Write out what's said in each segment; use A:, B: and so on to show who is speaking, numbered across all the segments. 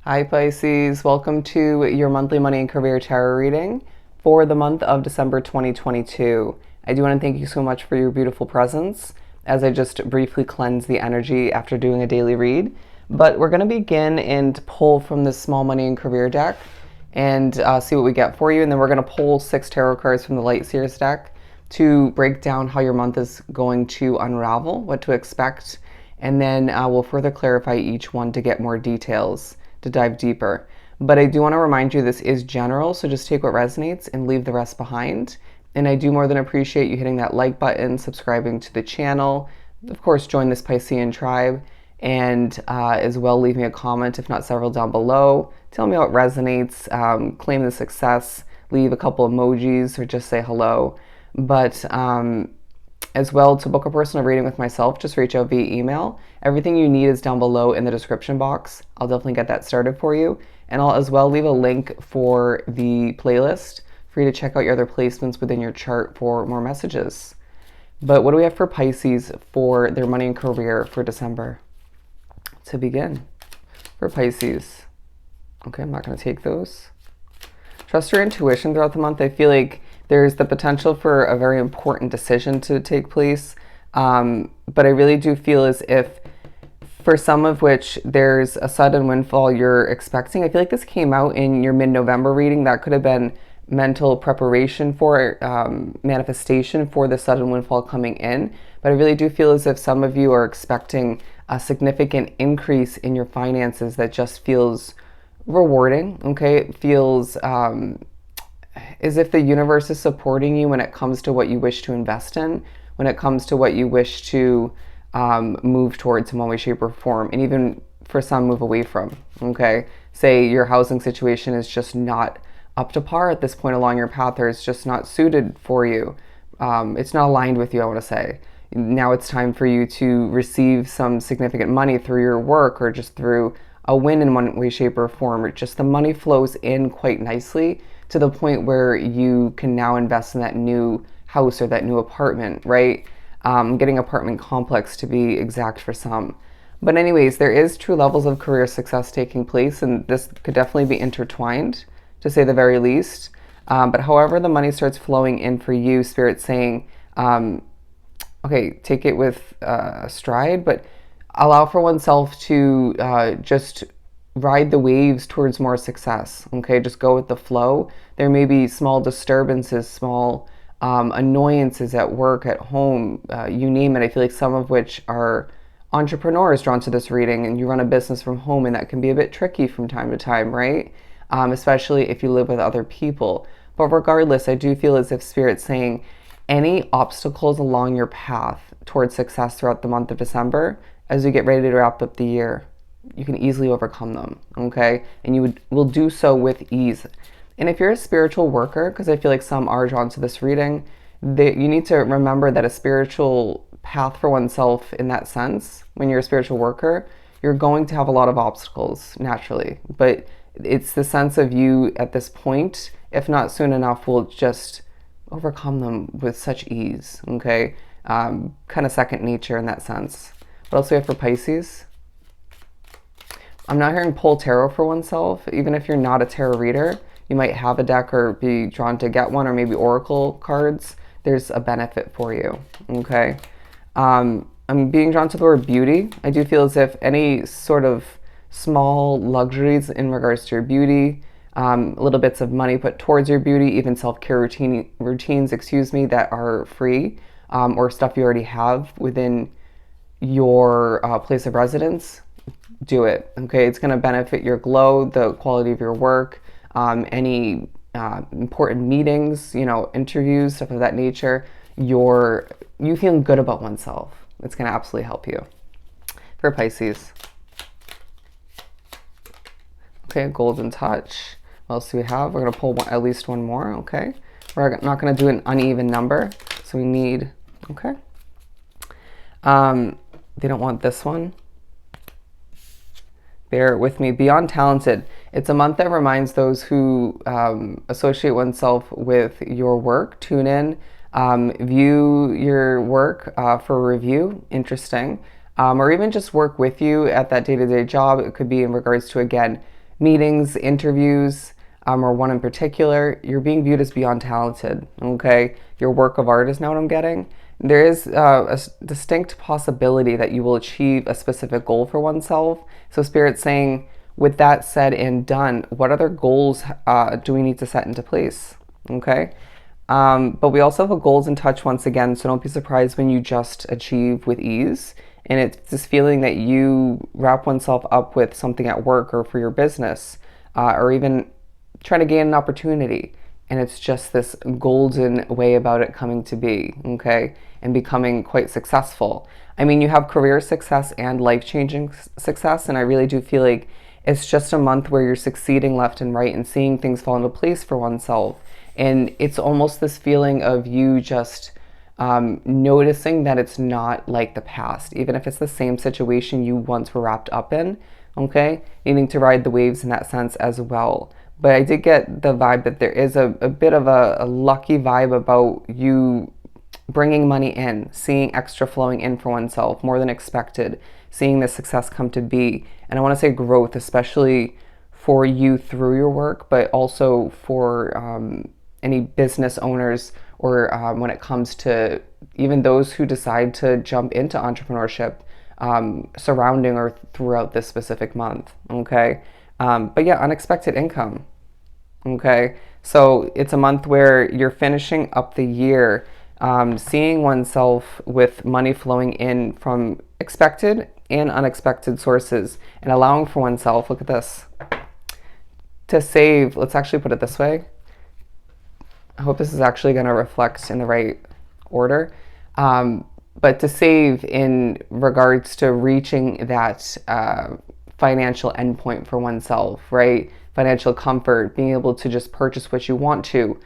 A: Hi Pisces, welcome to your monthly money and career tarot reading for the month of December 2022. I do want to thank you so much for your beautiful presence as I just briefly cleanse the energy after doing a daily read. But we're going to begin and pull from this small money and career deck and see what we get for you. And then we're going to pull 6 tarot cards from the Light Seers deck to break down how your month is going to unravel, what to expect. And then we'll further clarify each one to get more details, to dive deeper. But I do want to remind you this is general, so just take what resonates and leave the rest behind. And I do more than appreciate you hitting that like button, subscribing to the channel, of course join this Piscean tribe, and as well leave me a comment, if not several, down below. Tell me what resonates, claim the success, leave a couple emojis or just say hello. But as well, to book a personal reading with myself, just reach out via email. Everything you need is down below in the description box. I'll definitely get that started for you. And I'll as well leave a link for the playlist for you to check out your other placements within your chart for more messages. But what do we have for Pisces for their money and career for December? To begin, for Pisces. Okay, I'm not going to take those. Trust your intuition throughout the month. I feel like there's the potential for a very important decision to take place. But I really do feel as if for some of which there's a sudden windfall you're expecting. I feel like this came out in your mid-November reading. That could have been mental preparation for manifestation for the sudden windfall coming in. But I really do feel as if some of you are expecting a significant increase in your finances that just feels rewarding. Okay, it feels as if the universe is supporting you when it comes to what you wish to invest in, when it comes to what you wish to move towards in one way, shape, or form, and even for some move away from. Okay, say your housing situation is just not up to par at this point along your path, or it's just not suited for you. It's not aligned with you, I want to say. Now it's time for you to receive some significant money through your work, or just through a win in one way, shape, or form, or just the money flows in quite nicely to the point where you can now invest in that new house or that new apartment, right? Getting apartment complex to be exact for some. But anyways, there is true levels of career success taking place, and this could definitely be intertwined, to say the very least. But however the money starts flowing in for you, Spirit's saying, okay, take it with stride, but allow for oneself to just ride the waves towards more success. Okay, just go with the flow. There may be small disturbances, small annoyances at work, at home, you name it. I feel like some of which are entrepreneurs drawn to this reading, and you run a business from home, and that can be a bit tricky from time to time, right? Especially if you live with other people. But regardless, I do feel as if Spirit's saying any obstacles along your path towards success throughout the month of December, as you get ready to wrap up the year, you can easily overcome them, okay? And you will do so with ease. And if you're a spiritual worker, because I feel like some are drawn to this reading, you need to remember that a spiritual path for oneself in that sense, when you're a spiritual worker, you're going to have a lot of obstacles naturally. But it's the sense of you at this point, if not soon enough, will just overcome them with such ease, okay? Kind of second nature in that sense. What else do we have for Pisces? I'm not hearing pull tarot for oneself. Even if you're not a tarot reader, you might have a deck or be drawn to get one, or maybe oracle cards. There's a benefit for you, okay? I'm being drawn to the word beauty. I do feel as if any sort of small luxuries in regards to your beauty, little bits of money put towards your beauty, even self-care routines, that are free, or stuff you already have within your place of residence, do it, okay? It's going to benefit your glow, the quality of your work, any important meetings, interviews, stuff of that nature. You feeling good about oneself. It's going to absolutely help you. For Pisces. Okay, golden touch. What else do we have? We're going to pull at least one more, okay? We're not going to do an uneven number, so we need, okay? They don't want this one. Bear with me. Beyond talented. It's a month that reminds those who associate oneself with your work. Tune in, view your work for review. Interesting. Or even just work with you at that day-to-day job. It could be in regards to, again, meetings, interviews, or one in particular, you're being viewed as beyond talented, okay? Your work of art is now what I'm getting. There is a distinct possibility that you will achieve a specific goal for oneself. So Spirit's saying, with that said and done, what other goals do we need to set into place, okay? But we also have a goals in touch once again, so don't be surprised when you just achieve with ease. And it's this feeling that you wrap oneself up with something at work or for your business, or even trying to gain an opportunity. And it's just this golden way about it coming to be, okay? And becoming quite successful. I mean, you have career success and life-changing success, and I really do feel like it's just a month where you're succeeding left and right and seeing things fall into place for oneself. And it's almost this feeling of you just noticing that it's not like the past, even if it's the same situation you once were wrapped up in, okay? Needing to ride the waves in that sense as well. But I did get the vibe that there is a bit of a lucky vibe about you bringing money in, seeing extra flowing in for oneself, more than expected, seeing the success come to be. And I want to say growth, especially for you through your work, but also for any business owners or when it comes to even those who decide to jump into entrepreneurship surrounding or throughout this specific month, okay? But yeah, unexpected income, okay? So it's a month where you're finishing up the year, seeing oneself with money flowing in from expected and unexpected sources and allowing for oneself, look at this, to save. Let's actually put it this way. I hope this is actually going to reflect in the right order. But to save in regards to reaching that financial endpoint for oneself, right? Financial comfort, being able to just purchase what you want to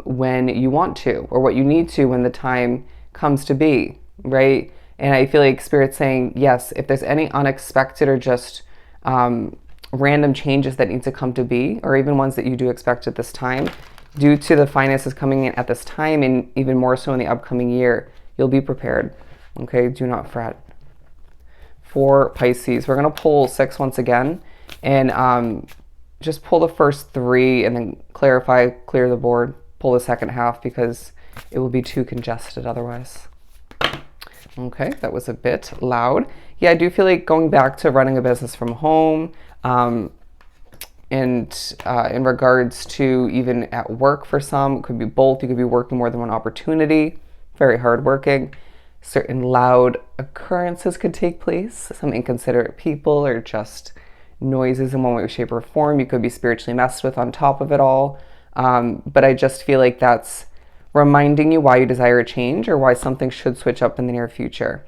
A: when you want to, or what you need to when the time comes to be, right? And I feel like Spirit's saying, yes, if there's any unexpected or just random changes that need to come to be, or even ones that you do expect at this time, due to the finances coming in at this time and even more so in the upcoming year, you'll be prepared, okay? Do not fret. For Pisces, we're going to pull 6 once again and just pull the first 3 and then clear the board, pull the second half because it will be too congested otherwise. Okay, that was a bit loud. Yeah, I do feel like going back to running a business from home, and in regards to even at work for some, it could be both. You could be working more than one opportunity, very hardworking. Certain loud occurrences could take place, some inconsiderate people or just noises in one way, shape, or form. You could be spiritually messed with on top of it all. But I just feel like that's reminding you why you desire a change or why something should switch up in the near future.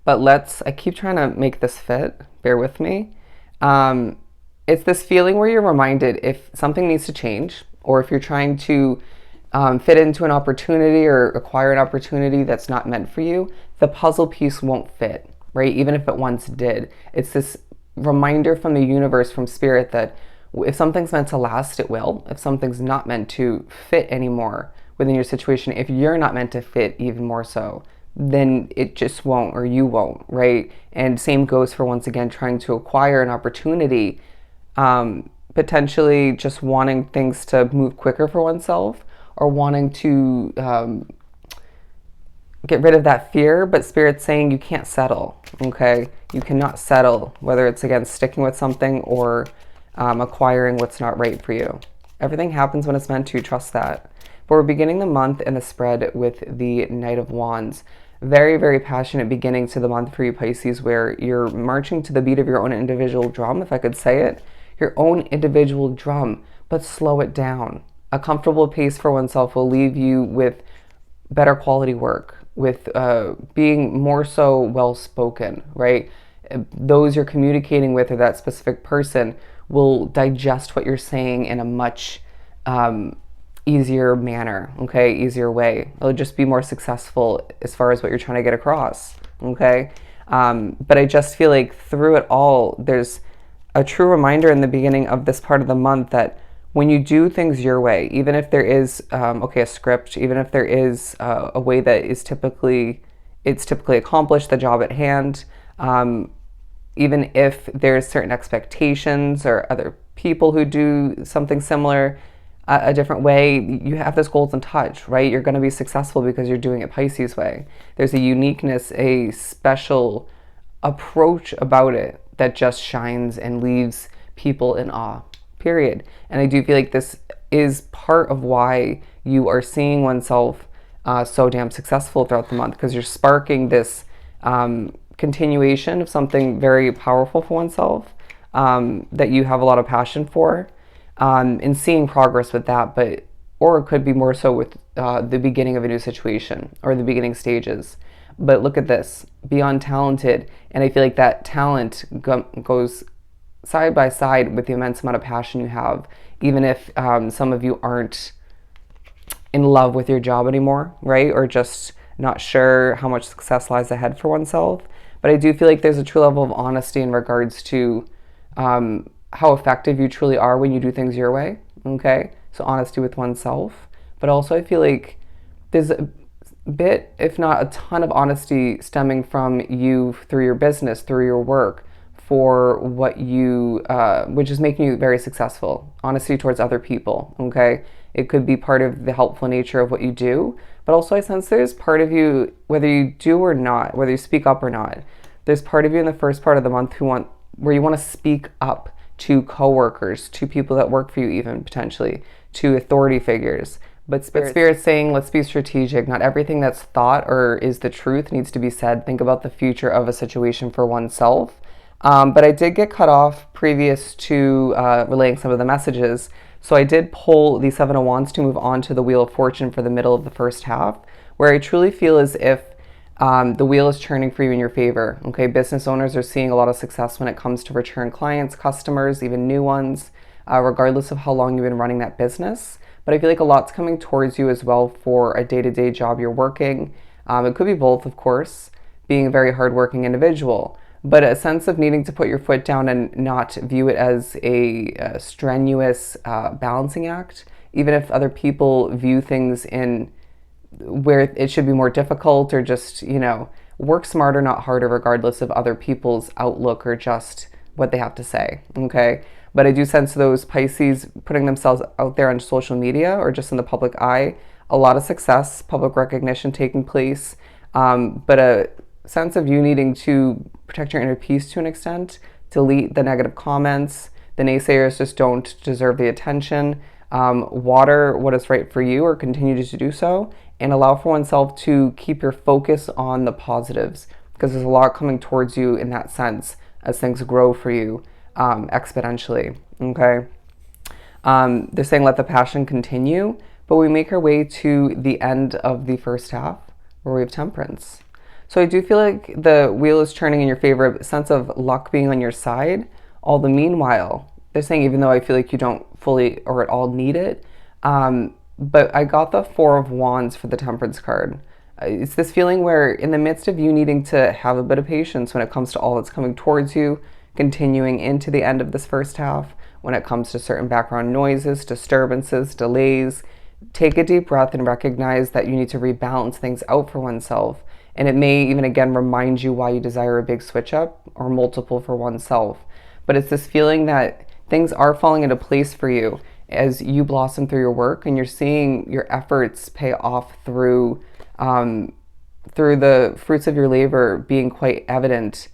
A: But I keep trying to make this fit, bear with me. It's this feeling where you're reminded if something needs to change, or if you're trying to fit into an opportunity or acquire an opportunity that's not meant for you, the puzzle piece won't fit, right? Even if it once did. It's this reminder from the universe, from Spirit, that if something's meant to last, it will. If something's not meant to fit anymore within your situation, if you're not meant to fit even more so, then it just won't, or you won't, right? And same goes for, once again, trying to acquire an opportunity, potentially just wanting things to move quicker for oneself, or wanting to get rid of that fear. But Spirit's saying you can't settle, okay? You cannot settle, whether it's, again, sticking with something or acquiring what's not right for you. Everything happens when it's meant to, trust that. But we're beginning the month in the spread with the Knight of Wands. Very, very passionate beginning to the month for you, Pisces, where you're marching to the beat of your own individual drum, if I could say it. Your own individual drum, but slow it down. A comfortable pace for oneself will leave you with better quality work, with being more so well-spoken, right? Those you're communicating with, or that specific person, will digest what you're saying in a much easier manner, okay? Easier way. It'll just be more successful as far as what you're trying to get across, okay? But I just feel like through it all, there's a true reminder in the beginning of this part of the month that when you do things your way, even if there is a script, even if there is a way that is typically accomplished, the job at hand, even if there's certain expectations or other people who do something similar a different way, you have this golden touch, right? You're going to be successful because you're doing it Pisces way. There's a uniqueness, a special approach about it that just shines and leaves people in awe, period. And I do feel like this is part of why you are seeing oneself so damn successful throughout the month, because you're sparking this continuation of something very powerful for oneself that you have a lot of passion for, and seeing progress with that. But or it could be more so with the beginning of a new situation or the beginning stages. But look at this, beyond talented, and I feel like that talent goes side by side with the immense amount of passion you have, even if some of you aren't in love with your job anymore, right? Or just not sure how much success lies ahead for oneself. But I do feel like there's a true level of honesty in regards to how effective you truly are when you do things your way, okay? So honesty with oneself. But also I feel like there's a bit, if not a ton of honesty stemming from you through your business, through your work, for what you, which is making you very successful. Honesty towards other people, okay? It could be part of the helpful nature of what you do, but also I sense there's part of you, whether you do or not, whether you speak up or not, there's part of you in the first part of the month where you want to speak up to coworkers, to people that work for you even, potentially, to authority figures. But Spirit's saying, let's be strategic. Not everything that's thought or is the truth needs to be said. Think about the future of a situation for oneself. But I did get cut off previous to relaying some of the messages. So I did pull the Seven of Wands to move on to the Wheel of Fortune for the middle of the first half, where I truly feel as if the wheel is turning for you in your favor. Okay, business owners are seeing a lot of success when it comes to return clients, customers, even new ones, regardless of how long you've been running that business. But I feel like a lot's coming towards you as well for a day-to-day job you're working. It could be both, of course, being a very hardworking individual, but a sense of needing to put your foot down and not view it as a strenuous balancing act, even if other people view things in where it should be more difficult, or just, work smarter, not harder, regardless of other people's outlook or just what they have to say, okay? But I do sense those Pisces putting themselves out there on social media or just in the public eye, a lot of success, public recognition taking place, but a sense of you needing to protect your inner peace to an extent, delete the negative comments, the naysayers just don't deserve the attention, water what is right for you or continue to do so, and allow for oneself to keep your focus on the positives, because there's a lot coming towards you in that sense as things grow for you exponentially, okay? They're saying let the passion continue, but we make our way to the end of the first half where we have Temperance. So I do feel like the wheel is turning in your favor, a sense of luck being on your side. All the meanwhile, they're saying even though I feel like you don't fully or at all need it, but I got the Four of Wands for the Temperance card. It's this feeling where in the midst of you needing to have a bit of patience when it comes to all that's coming towards you, continuing into the end of this first half, when it comes to certain background noises, disturbances, delays, take a deep breath and recognize that you need to rebalance things out for oneself. And it may even again remind you why you desire a big switch up or multiple for oneself. But it's this feeling that things are falling into place for you as you blossom through your work, and you're seeing your efforts pay off through the fruits of your labor being quite evident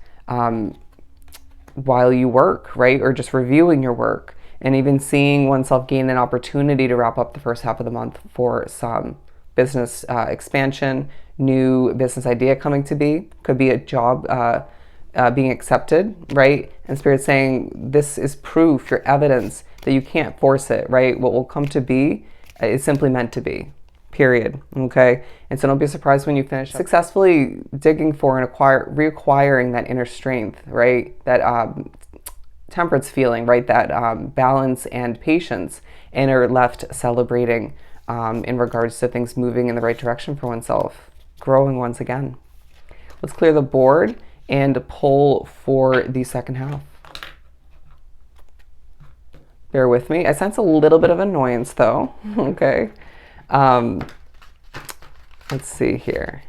A: while you work, right? Or just reviewing your work, and even seeing oneself gain an opportunity to wrap up the first half of the month for some business expansion, new business idea coming to be, could be a job being accepted, right? And Spirit's saying this is proof, your evidence that you can't force it, right? What will come to be is simply meant to be, period, okay? And so don't be surprised when you finish successfully digging for and reacquiring that inner strength, right? That temperance feeling, right? That balance and patience, and are left celebrating in regards to things moving in the right direction for oneself, growing once again. Let's clear the board and pull for the second half. Bear with me. I sense a little bit of annoyance though, okay? Let's see here.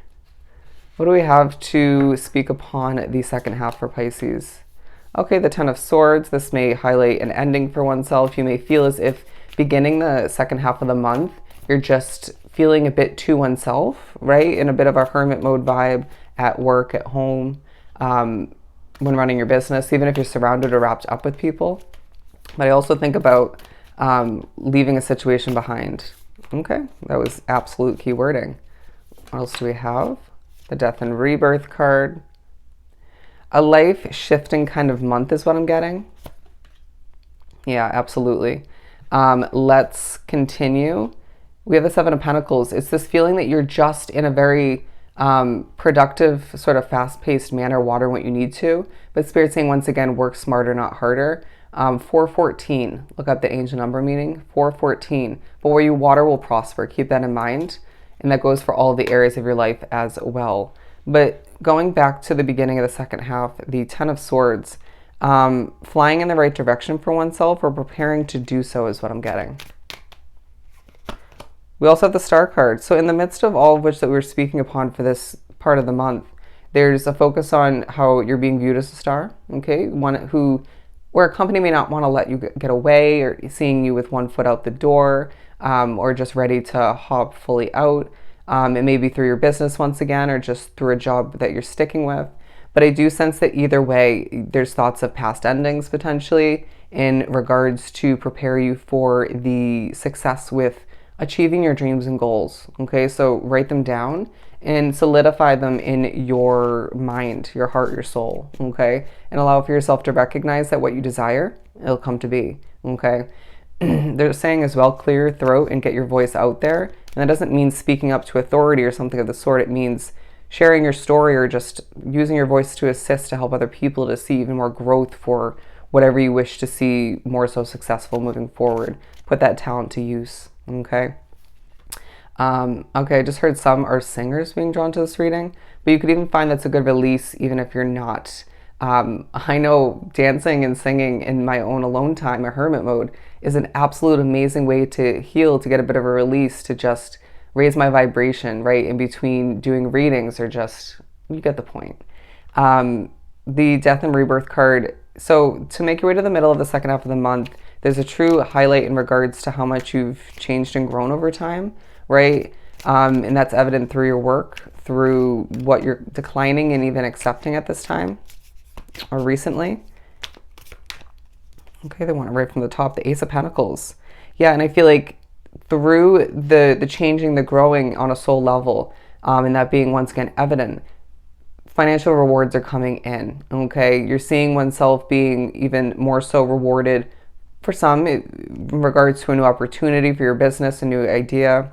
A: What do we have to speak upon the second half for Pisces? Okay, the Ten of Swords. This may highlight an ending for oneself. You may feel as if beginning the second half of the month, you're just feeling a bit to oneself, right? In a bit of a hermit mode vibe at work, at home, when running your business, even if you're surrounded or wrapped up with people. But I also think about leaving a situation behind. Okay, that was absolute key wording. What else do we have? The Death and Rebirth card. A life-shifting kind of month is what I'm getting. Yeah, absolutely. Let's continue. We have the Seven of Pentacles. It's this feeling that you're just in a very productive, sort of fast-paced manner, watering what you need to. But Spirit's saying, once again, work smarter, not harder. 414, look up the angel number meaning, 414. But where you water will prosper. Keep that in mind. And that goes for all the areas of your life as well. But going back to the beginning of the second half, the Ten of Swords, flying in the right direction for oneself or preparing to do so is what I'm getting. We also have the Star card. So in the midst of all of which that we were speaking upon for this part of the month, there's a focus on how you're being viewed as a star, okay? One who, where a company may not want to let you get away, or seeing you with one foot out the door, or just ready to hop fully out. It may be through your business once again, or just through a job that you're sticking with. But I do sense that either way, there's thoughts of past endings potentially in regards to prepare you for the success with achieving your dreams and goals. Okay, so write them down and solidify them in your mind, your heart, your soul. Okay, and allow for yourself to recognize that what you desire, it'll come to be. Okay. They're saying as well, clear your throat and get your voice out there. And that doesn't mean speaking up to authority or something of the sort. It means sharing your story or just using your voice to assist to help other people to see even more growth for whatever you wish to see more so successful moving forward. Put that talent to use. Okay. Okay, I just heard some are singers being drawn to this reading, but you could even find that's a good release even if you're not. I know dancing and singing in my own alone time, a hermit mode, is an absolute amazing way to heal, to get a bit of a release, to just raise my vibration, right, in between doing readings or just, you get the point. The Death and Rebirth card, so to make your way to the middle of the second half of the month, there's a true highlight in regards to how much you've changed and grown over time, right? And that's evident through your work, through what you're declining and even accepting at this time or recently. Okay, they want it right from the top, the Ace of Pentacles. Yeah, and I feel like through the changing, the growing on a soul level, and that being once again evident, financial rewards are coming in, okay? You're seeing oneself being even more so rewarded for some in regards to a new opportunity for your business, a new idea,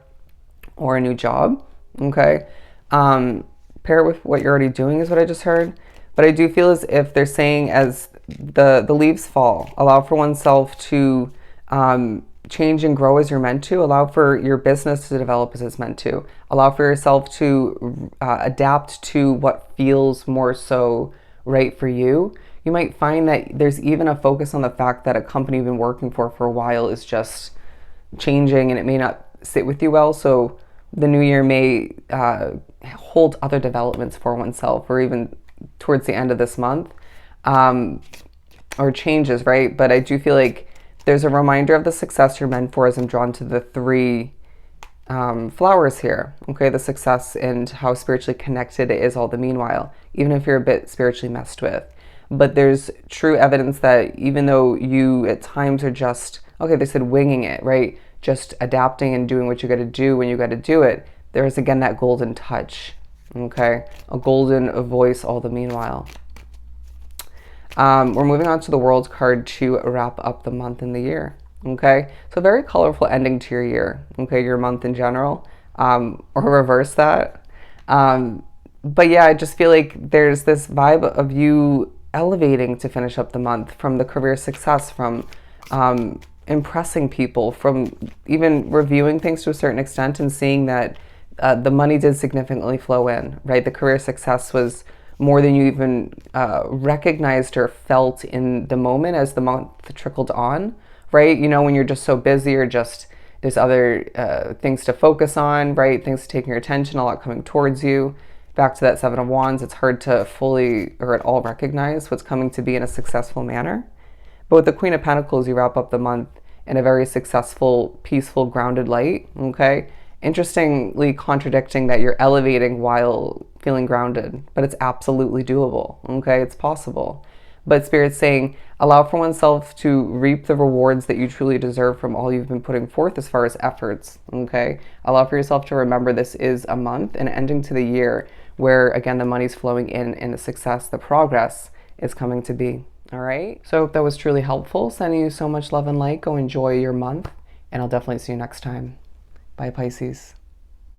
A: or a new job, okay? Pair it with what you're already doing is what I just heard. But I do feel as if they're saying as the leaves fall, allow for oneself to change and grow as you're meant to, allow for your business to develop as it's meant to, allow for yourself to adapt to what feels more so right for you. You might find that there's even a focus on the fact that a company you've been working for a while is just changing and it may not sit with you well. So the new year may hold other developments for oneself, or even towards the end of this month, or changes, right? But I do feel like there's a reminder of the success you're meant for as I'm drawn to the three flowers here, okay? The success and how spiritually connected it is all the meanwhile, even if you're a bit spiritually messed with. But there's true evidence that even though you at times are just, okay, they said winging it, right? Just adapting and doing what you got to do when you got to do it, there's again that golden touch, okay? A golden voice all the meanwhile. We're moving on to the World card to wrap up the month and the year, okay? So very colorful ending to your year, okay? Your month in general, or reverse that. But yeah, I just feel like there's this vibe of you elevating to finish up the month, from the career success, from impressing people, from even reviewing things to a certain extent and seeing that the money did significantly flow in, right? The career success was more than you even recognized or felt in the moment as the month trickled on, right? You know, when you're just so busy or just there's other things to focus on, right? Things taking your attention, a lot coming towards you. back to that Seven of Wands, it's hard to fully or at all recognize what's coming to be in a successful manner. But with the Queen of Pentacles, you wrap up the month in a very successful, peaceful, grounded light, okay? Interestingly contradicting that you're elevating while feeling grounded, but it's absolutely doable, okay? It's possible. But Spirit's saying, allow for oneself to reap the rewards that you truly deserve from all you've been putting forth as far as efforts, okay? Allow for yourself to remember this is a month, an ending to the year, where, again, the money's flowing in and the success, the progress is coming to be, all right? So I hope that was truly helpful. Sending you so much love and light. Go enjoy your month, and I'll definitely see you next time. Bye, Pisces.